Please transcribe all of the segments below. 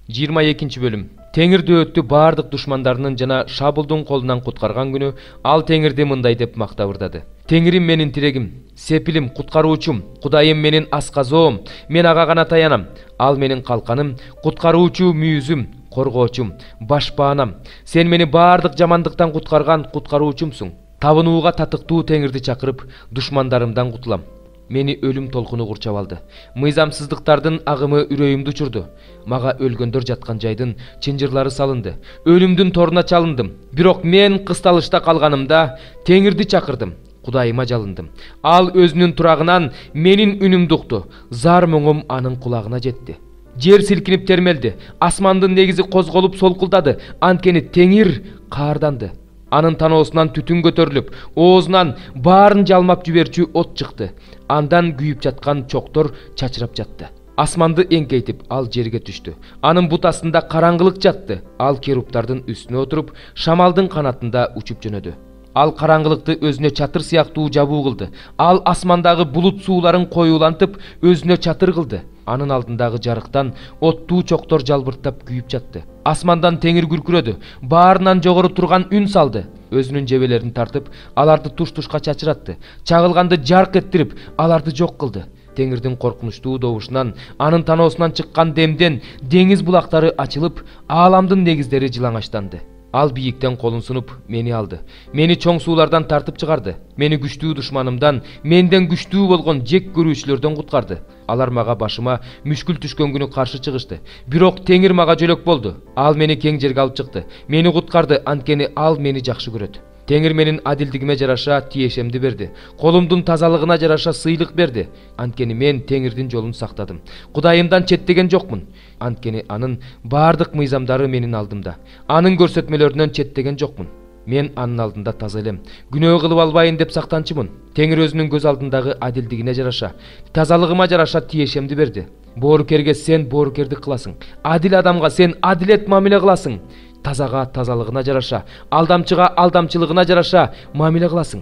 22 бөлүм. Теңир дөөттү баардык душмандарынын жана шабылдын колунан куткарган күнү ал Теңирди мындай деп мактап ырдады. Теңирим менин тирегим, сепилим, куткаруучум, Кудайым менин асказоом, мен ага гана таянам. Ал менин калканым, куткаруучу мүйүзүм, коргоочум, башпаанам. Сен мени баардык жамандыктан куткарган куткаруучумсуң. Табынууга татыктуу Теңирди чакырып, душмандарымдан кутулам. Мени өлүм толкуну курчап алды. Мыйзамсыздыктардын агымы үрөйүмдү учурду. Мага өлгөндөр жаткан жайдын чынжырлары салынды. Өлүмдүн торуна чалындым. Бирок мен кысталышта калганымда Теңирди чакырдым. Кудайыма жалындым. Ал өзүнүн турагынан менин үнүмдү укту. Зар моңум анын кулагына жетти. Жер силкинип термелди. Асмандын негизи козголуп солкулдады. Анткени Теңир каарданды. Анын таноосунан түтүн көтөрүлүп, оозунан баарын жалмап жиберчү от чыкты. Андан күйүп жаткан чоктор чачырап жатты. Асманды эңкейтип, ал жерге түштү. Анын бутасында караңгылык жатты. Ал керуптардын үстүнө отуруп, шамалдын канатында учуп жөнөдү. Ал караңгылыкты өзүнө чатыр сыяктуу жабуу кылды. Ал асмандагы булут сууларын коюулантып, өзүнө чатыр кылды. Анын алдындагы жарыктан оттуу чоктор жалбырттап күйүп жатты. Асмандан Теңир күркүрөдү. Баарынан жогору турган үн салды. Өзүнүн жебелерин тартып, аларды туш-тушка чачыратты. Чагылганды жарк эттирип, аларды жок кылды. Теңирдин коркунучтуу добушунан, анын таноосунан чыккан демден деңиз булактары ачылып, ааламдын негиздери жылаңачтанды. Ал бийиктен колун сунуп мени алды. Мени чоң суулардан тартып чыгарды. Мени күчтүү душманымдан, менден күчтүү болгон жек көрүүчүлөрдөн куткарды. Алар мага башыма мүшкүл түшкөн күнү каршы чыгышты. Бирок Теңир мага жөлөк болду. Ал мени кең жерге алып чыкты. Мени куткарды, анткени ал мени жакшы көрөт. Теңир менин адилдигиме жараша тиешемди берди. Колумдун тазалыгына жараша сыйлык берди. Анткени мен Теңирдин жолун сактадым. Кудайымдан четтеген жокмун. Анткени анын баардык мыйзамдары менин алдымда. Анын көрсөтмөлөрүнөн четтеген жокмун. Мен анын алдында таза элем. Күнөө кылып албайын деп сактанчымын. Теңир өзүнүн көз алдындагы адилдигине жараша, тазалыгыма жараша тиешемди берди. Боорукерге сен боорукердик кыласың. Адил адамга сен адилет мамиле кыласың. Тазага тазалыгына жараша, алдамчыга алдамчылыгына жараша мамиле кыласың.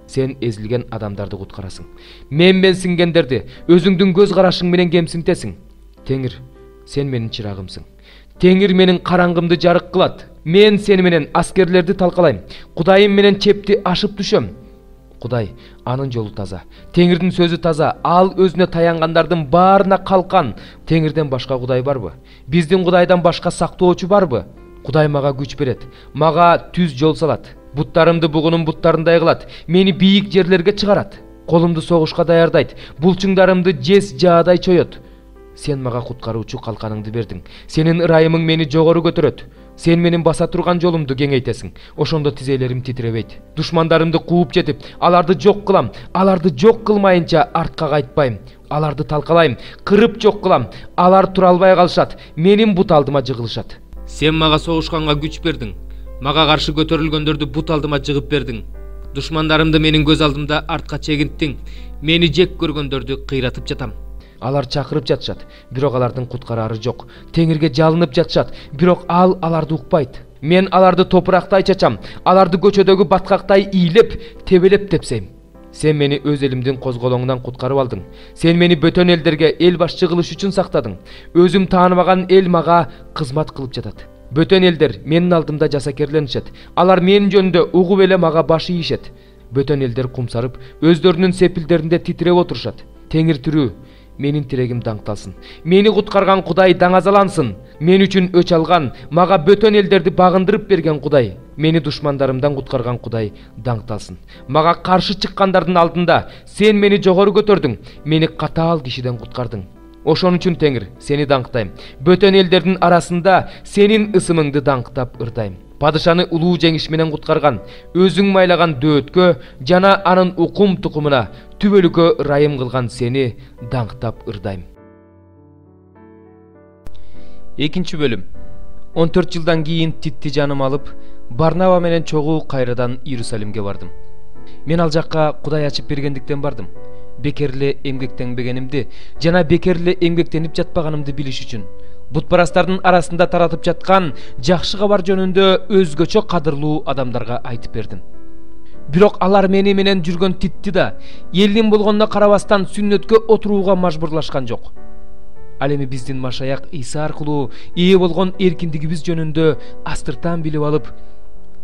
Сен эзилген адамдарды куткарасың. Мен сиңгендерди өзүңдүн көз карашың менен кемсинтесиң. Теңир, сен менин чырагымсың. Теңир менин караңгымды жарык кылат. Мен сени менен аскерлерди талкалайм. Кудайым менен чепти ашып түшөм. Кудай, анын жолу таза. Теңирдин сөзү таза. Ал өзүнө таянгандардын баарына калкан. Теңирден башка Кудай барбы? Биздин Кудайдан башка сактоочу барбы? Кудай мага күч берет. Мага түз жол салат. Буттарымды бугунун буттарындай кылат. Мени бийик жерлерге чыгарат. Колумду согушка даярдайт. Булчуңдарымды жез жаадай чоет. Сен мага куткаруучу калканыңды бердиң. Сенин ырайымың мени жогору көтөрөт. Сен менин баса турган жолумду кеңейтесиң. Ошондо тизелерим титиребейт. Душмандарымды кууп жетип, аларды жок кылам. Аларды жок кылмайынча артка кайтпайм. Аларды талкалайм, кырып жок кылам. Алар тура албай калышат. Менин бут алдыма жыгылышат. Сен мага согушканга күч бердиң. Мага каршы көтөрүлгөндөрдү бут алдыма жыгып бердиң. Душмандарымды менин көз алдымда артка чегинттиң. Мени жек көргөндөрдү кыйратып жатам. Алар чакырып жатышат, бирок алардын куткарары жок. Теңирге жалынып жатышат, бирок ал аларды укпайт. Мен аларды топурактай чачам, аларды көчөдөгү баткактай ийилеп, тебелеп тепсейм. Сен мени өз элимдин козголоңунан куткарып алдың. Сен мени бөтөн элдерге эл башчы кылыш үчүн сактадың. Өзүм тааныбаган эл мага кызмат кылып жатат. Бөтөн элдер менин алдымда жасакерленишет. Алар менин жөнүндө угуп эле мага баш ийишет. Бөтөн элдер кумсарып, өздөрүнүн сепилдеринде титиреп отурушат. Теңир тирүү, менин тирегим даңкталсын. Мени куткарган Кудай даңазалансын. Мен үчүн өч алган, мага бөтөн элдерди багындырып берген Кудай, мени душмандарымдан куткарган Кудай даңкталсын. Мага каршы чыккандардын алдында сен мени жогору көтөрдүң, мени катаал кишиден куткардың. Ошон үчүн Теңир, сени даңктайм. Бөтөн элдердин арасында сенин ысымыңды даңктап ырдайм. Падышаны улуу жеңиш менен куткарган, өзүң майлаган дөөткө жана анын укум тукумуна түбөлүккө ырайым кылган сени даңктап ырдайм. 2 бөлүм. 14 жылдан кийин Титти жаным алып, Барнаба менен чогуу кайрадан Иерусалимге бардым. Мен ал жакка Кудай ачып бергендиктен бардым. Бекерле эмгектенбегенимди жана бекерле эмгектенип жатпаганымды билиш үчүн. Бутпарастардын арасында таратып жаткан жакшы кабар жөнүндө өзгөчө кадырлуу адамдарга айтып бердим. Бирок алар мени менен жүргөн Титти да элдин болгонуна карабастан сүннөткө отурууга мажбурлашкан жок. Ал эми биздин Машаяк Иса аркылуу ээ болгон эркиндигибиз жөнүндө астыртан билип алып,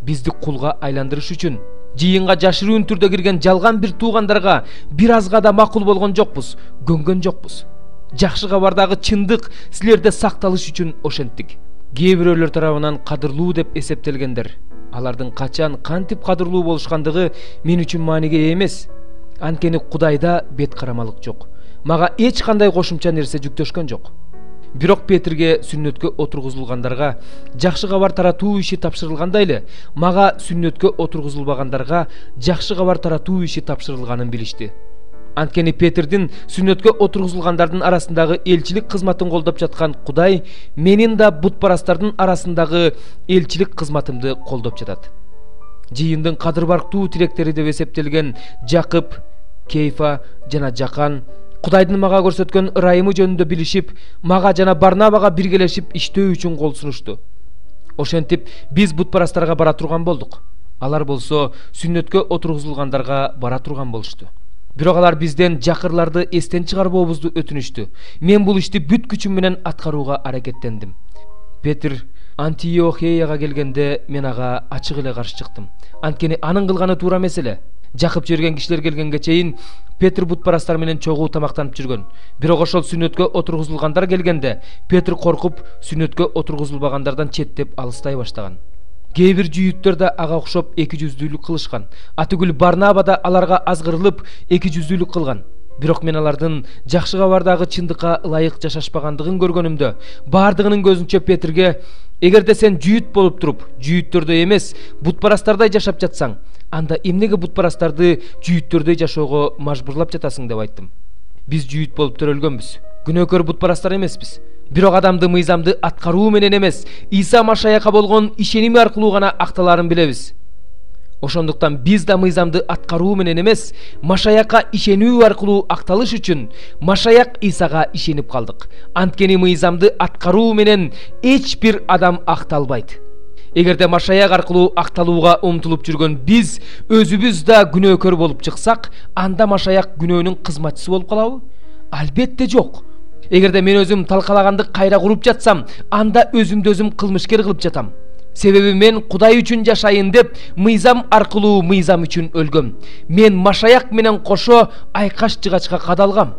бизди кулга айландырыш үчүн жыйынга жашыруун түрдө кирген жалган бир туугандарга бир азга да макул болгон жокпуз, көнгөн жокпуз. Жакшы кабардагы чындык силерде сакталыш үчүн ошенттик. Кээ бирөөлөр тарабынан кадырлуу деп эсептелгендер. Алардын качан кантип кадырлуу болушкандыгы мен үчүн мааниге ээ эмес. Анткени Кудайда бет карамалык жок. Мага эч кандай кошумча нерсе жүктөшкөн жок. Бирок Петрге сүннөткө отургузулгандарга жакшы кабар таратуу иши тапшырылгандай эле, мага сүннөткө отургузулбагандарга жакшы кабар таратуу иши тапшырылганын билишти. Анткени Петрдин сүннөткө отургузулгандардын арасындагы элчилик кызматын колдоп жаткан Кудай менин да бутпарастардын арасындагы элчилик кызматымды колдоп жатат. Жыйындын кадыр барктуу тиректери деп эсептелген Жакып, Кейфа жана Жакан Кудайдын мага көрсөткөн ырайымы жөнүндө билишип, мага жана Барнабага биргелешип иштөө үчүн кол сунушту. Ошентип биз бутпарастарга бара турган болдук. Алар болсо сүннөткө отургузулгандарга бара турган болушту. Бирок алар бизден жакырларды эстен чыгарбообузду өтүнүштү. Мен бул ишти бүт күчүм менен аткарууга аракеттендим. Петр Антиохияга келгенде мен ага ачык эле каршы чыктым. Анткени анын кылганы туура эмес эле. Жакып жиберген кишилер келгенге чейин Петр бутпарастар менен чогуу тамактанып жүргөн. Бирок ошол сүннөткө отургузулгандар келгенде Петр коркуп, сүннөткө отургузулбагандардан четтеп алыстай баштаган. Кээ бир жүйүттөр да ага окшоп эки жүздүүлүк кылышкан. Атүгүл Барнаба да аларга азгырылып эки жүздүүлүк кылган. Бирок мен алардын жакшы кабардагы чындыкка ылайык жашашпагандыгын көргөнүмдө, бардыгынын көзүнчө Петрге: "Эгерде сен жүйүт болуп туруп, жүйүттөрдөй эмес, бутпарастардай жашап жатсаң, анда эмнеге бутпарастарды жүйүттөрдөй жашоого мажбурлап жатасың?" деп айттым. Биз жүйүт болуп төрөлгөнбүз. Күнөөкөр бутпарастар эмеспиз. Бирок адамды мыйзамды аткаруу менен эмес, Иса Машаякка болгон ишеними аркылуу гана акталаарын билебиз. Ошондуктан биз да мыйзамды аткаруу менен эмес, Машаякка ишенүү аркылуу акталыш үчүн Машаяк Исага ишенип калдык. Анткени мыйзамды аткаруу менен эч бир адам акталбайт. Эгерде Машаяк аркылуу акталууга умтулуп жүргөн биз өзүбүз да күнөөкөр болуп чыксак, анда Машаяк күнөөнүн кызматчысы болуп калабы? Албетте жок. Эгерде мен өзүм талкалаганды кайра куруп жатсам, анда өзүмдү өзүм кылмышкер кылып жатам. Себеби мен Кудай үчүн жашайын деп мыйзам аркылуу мыйзам үчүн өлгөм. Мен Машаяк менен кошо айкаш жыгачка кадалгам.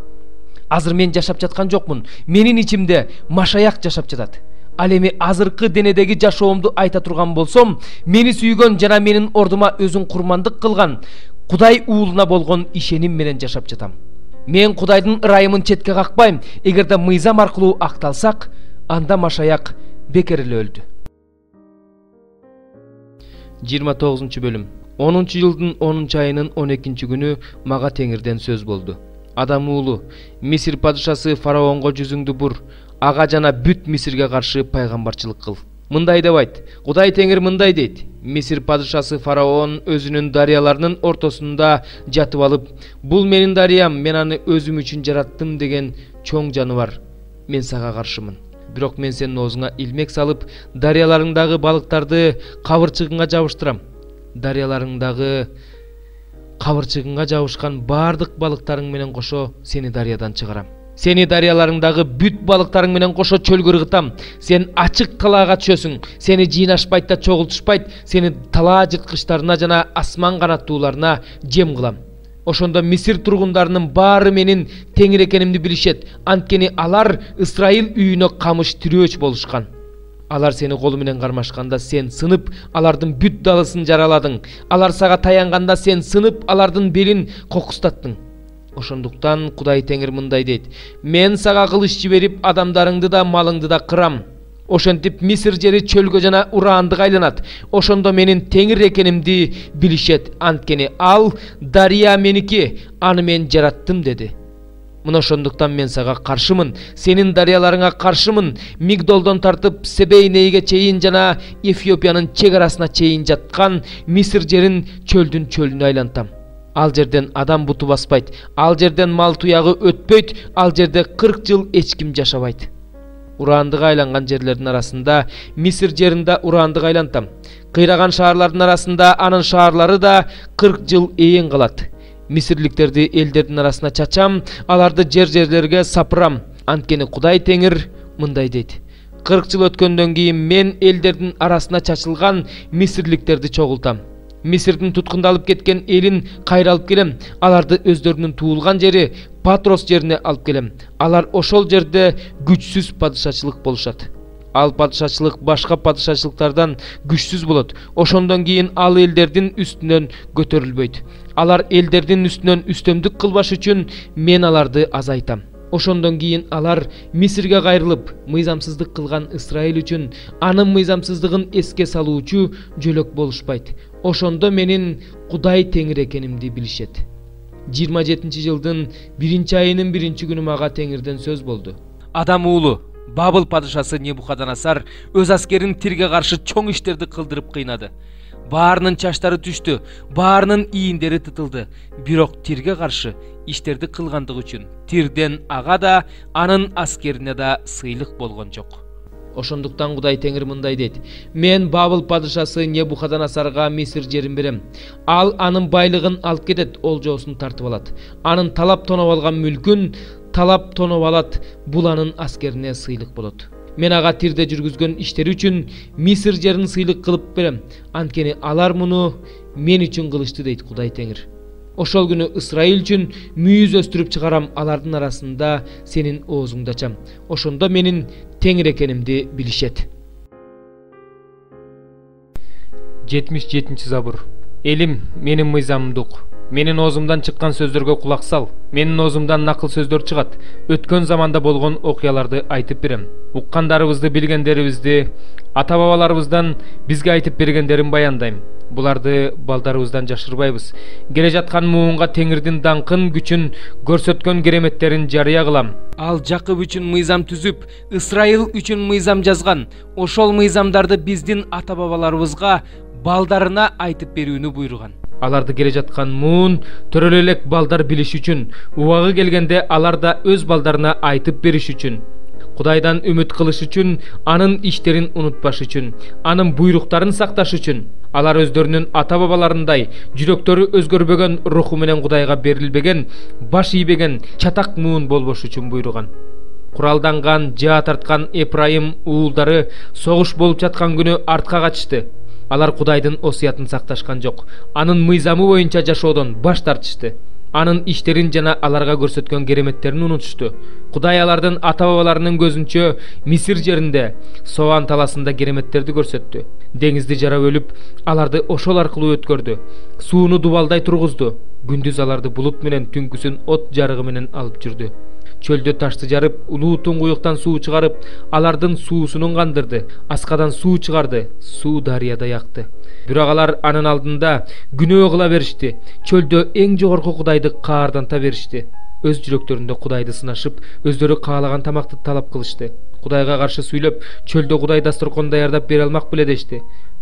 Азыр мен жашап жаткан жокмун. Менин ичимде Машаяк жашап жатат. Ал эми азыркы денедеги жашоомду айта турган болсом, мени сүйгөн жана менин ордума өзүн курмандык кылган Кудай уулуна болгон ишеним менен жашап жатам. Мен Кудайдын ырайымын четке какпайм. Эгерде мыйзам аркылуу акталсак, анда Машаяк бекер эле өлдү. 29 бөлүм. 10 жылдын 10 айынын 12 күнү мага Теңирден сөз болду. Адам уулу, Мисир падышасы фараонго жүзүңдү бур, ага жана бүт Мисирге каршы пайгамбарчылык кыл. Мындай деп айт: Кудай Теңир мындай дейт: Мисир падышасы фараон өзүнүн дарыяларынын ортосунда жатып алып, бул менин дарыям, мен аны өзүм үчүн жараттым деген чоң жаныбар. Мен сага каршымын. Бирок мен сенин оозуңа илмек салып, дарыяларыңдагы балыктарды кабырчыгыңа жабыштырам. Дарыяларыңдагы кабырчыгыңа жабышкан бардык балыктарың менен кошо сени дарыядан чыгарам. Сени дарыяларыңдагы бүт балыктарың менен кошо чөлгө ыргытам. Сен ачык талаага түшөсүң. Сени жыйнашпайт да чогултушпайт. Сени талаа жырткычтарына жана асман канаттууларына жем кылам. Ошондо Мисир тургундарынын баары менин Теңир экенимди билишет. Анткени алар Исраил үйүнө камыш тирөөч болушкан. Алар сени колу менен кармашканда сен сынып, алардын бүт далысын жараладың. Алар сага таянганда сен сынып, алардын белин кокустаттың. Ошондуктан Кудай Теңир мындай дейт: Мен сага кылыч жиберип, адамдарыңды да малыңды да кырам. Ошентип Мисир жери чөлгө жана ураандыга айланат. Ошондо менин Теңир экенимди билишет. Анткени ал дарыя меники, аны мен жараттым деди. Мына ошондуктан мен сага каршымын, сенин дарыяларыңа каршымын. Мигдолдон тартып Себейнейге чейин жана Эфиопиянын чек арасына чейин жаткан Мисир жерин чөлдүн чөлүнө айлантам. Ал жерден адам буту баспайт, ал жерден мал туягы өтпөйт, ал жерде 40 жыл эч ким жашабайт. Ураандыга айланган жерлердин арасында Мисир жеринде ураандыга айлантам. Кыйраган шаарлардын арасында анын шаарлары да 40 жыл ээн калат. Мисирликтерди элдердин арасына чачам, аларды жерлерге сапырам. Анткени Кудай Теңир мындай дейт: 40 жыл өткөндөн кийин мен элдердин арасына чачылган мисирликтерди чогултам. Мисирдин туткундалып кеткен элин кайра алып келем. Аларды өздөрүнүн туулган жери Патрос жерине алып келем. Алар ошол жерде күчсүз падышачылык болушат. Ал падышачылык башка падышачылыктардан күчсүз болот. Ошондон кийин ал элдердин үстүнөн көтөрүлбөйт. Алар элдердин үстүнөн үстөмдүк кылбаш үчүн мен аларды азайтам. Ошондон кийин алар Мисирге кайрылып, мыйзамсыздык кылган Исраил үчүн анын мыйзамсыздыгын эске салуучу жөлөк болушпайт. Ошондо менин Кудай Теңир экенимди билишет. 27-жылдын 1-айынын 1-күнү мага Теңирден сөз болду. Адам уулу, Бабыл падышасы Небухаднецар өз аскерин Тирге каршы чоң иштерди кылдырып кыйнады. Баарынын чачтары түштү, баарынын ийиндери тытылды. Бирок Тирге каршы иштерди кылгандыгы үчүн Тирден ага да, анын аскерине да сыйлык болгон жок. Ошондуктан Кудай Теңир мындай дейт: мен Бабыл падышасы Небухаднецарга Мисир жерин берем. Ал анын байлыгын алып кетет, олжоосун тартып алат. Анын талап тоноп алган мүлкүн талап тоноп алат. Бул анын аскерине сыйлык болот. Мен ага Тирде жүргүзгөн иштери үчүн Мисир жерин сыйлык кылып берем. Анткени алар муну мен үчүн кылышты, дейт Кудай Теңир. Ошол күнү Исраил үчүн мүйүз өстүрүп чыгарам, алардын арасында сенин оозуңду ачам. Ошондо менин Теңир экенимди билишет. 77 забур. Элим, менин мыйзамымды ук. Менин оозумдан чыккан сөздөргө кулак сал. Менин оозумдан накыл сөздөр чыгат. Өткөн заманда болгон окуяларды айтып берем. Уккандарыбызды, билгендерибизди, ата-бабаларыбыздан бизге айтып бергендерин баяндайм. Буларды балдарыбыздан жашырбайбыз. Келе жаткан муунга Теңирдин даңкын, күчүн көрсөткөн кереметтерин жарыя кылам. Ал Жакып үчүн мыйзам түзүп, Исраил үчүн мыйзам жазган. Ошол мыйзамдарды биздин ата-бабаларыбызга, балдарына айтып берүүнү буйруган. Аларды келе жаткан муун төрөлө элек балдар билиш үчүн, убагы келгенде алар да өз балдарына айтып бериш үчүн, Кудайдан үмүт кылыш үчүн, анын иштерин унутпаш үчүн, анын буйруктарын сакташ үчүн, алар өздөрүнүн ата-бабаларындай жүрөктөрү өзгөрбөгөн, руху менен Кудайга берилбеген, баш ийбеген чатак муун болбош үчүн буйруган. Куралданган, жаа тарткан Эпрайым уулдары согуш болуп жаткан күнү артка качышты. Алар Кудайдын осуятын сакташкан жок. Анын мыйзамы боюнча жашоодон баш тартышты. Анын иштерин жана аларга көрсөткөн кереметтерин унутушту. Кудай алардын ата-бабаларынын көзүнчө Мисир жеринде, Сован таласында кереметтерди көрсөттү. Деңизди жарап өлүп, аларды ошол аркылуу өткөрдү. Сууну дубалдай тургузду. Күндүз аларды булут менен, түнкүсүн от жарыгы менен алып жүрдү. Чөлдө ташты жарып, улуу туңгуюктан суу чыгарып, алардын суусунун кандырды. Аскадан суу чыгарды, суу дарыяда якты. Бирок алар анын алдында күнөө кыла беришти. Чөлдө эң жогорку Кудайды каарданта беришти. Өз жүрөктөрүндө Кудайды сынашып, өздөрү каалаган тамакты талап кылышты. Кудайга каршы сүйлөп, чөлдө Кудай дасторкон даярдап бере алмак беле дешти.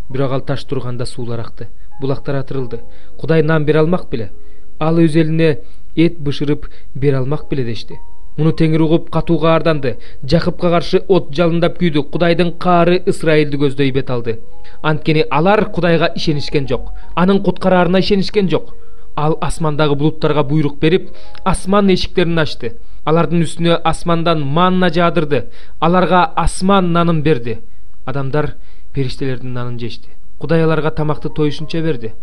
Бирок ал таш турганда суулар акты, булактар атырылды. Кудай нан бере алмак беле? Ал өз элине эт бышырып бере алмак беле дешти. Муну Теңир угуп катуу каарданды. Жакыпка каршы от жалындап күйдү. Кудайдын каары Исраилди көздөй бет алды. Анткени алар Кудайга ишенишкен жок. Анын куткараарына ишенишкен жок. Ал асмандагы булуттарга буйрук берип, асман эшиктерин ачты. Алардын үстүнө асмандан манна жаадырды. Аларга асман нанын берди. Адамдар периштелердин нанын жешти. Кудай аларга тамакты тоюшунча берди.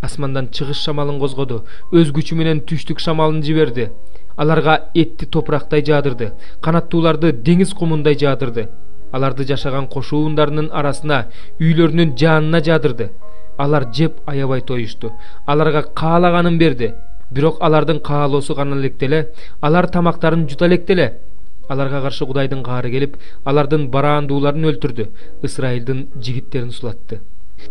Асмандан чыгыш шамалын козгоду. Өз күчү менен түштүк шамалын жиберди. Аларга этти топурактай жаадырды. Канаттууларды деңиз кумундай жаадырды. Аларды жашаган кошуундарынын арасына, үйлөрүнүн жанына жаадырды. Алар жеп аябай тоюшту. Аларга каалаганын берди. Бирок алардын каалоосу гана электеле, алар тамактарын жута электеле. Аларга каршы Кудайдын каары келип, алардын бараандууларын өлтүрдү. Исраилдин жигиттерин сулатты.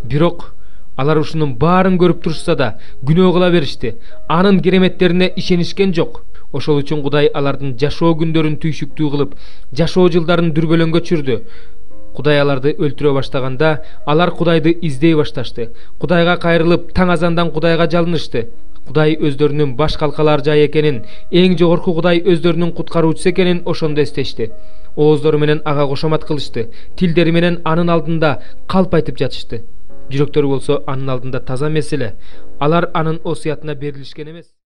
Бирок алар ушунун баарын көрүп турушса да, күнөө кыла беришти. Анын кереметтерине ишенишкен жок. Ошол үчүн Кудай алардын жашоо күндөрүн түйшүктүү кылып, жашоо жылдарын дүрбөлөңгө түшүрдү. Кудай аларды өлтүрө баштаганда, алар Кудайды издей башташты. Кудайга кайрылып, таң азандан Кудайга жалынышты. Кудай өздөрүнүн баш калкалар жай экенин, эң жогорку Кудай өздөрүнүн куткаруучусу экенин ошондо эстешти. Ооздору менен ага кошомат кылышты. Тилдери менен анын алдында калп айтып жатышты. Жүрөктөрү болсо анын алдында таза эмес эле. Алар анын осуятына берилишкен эмес.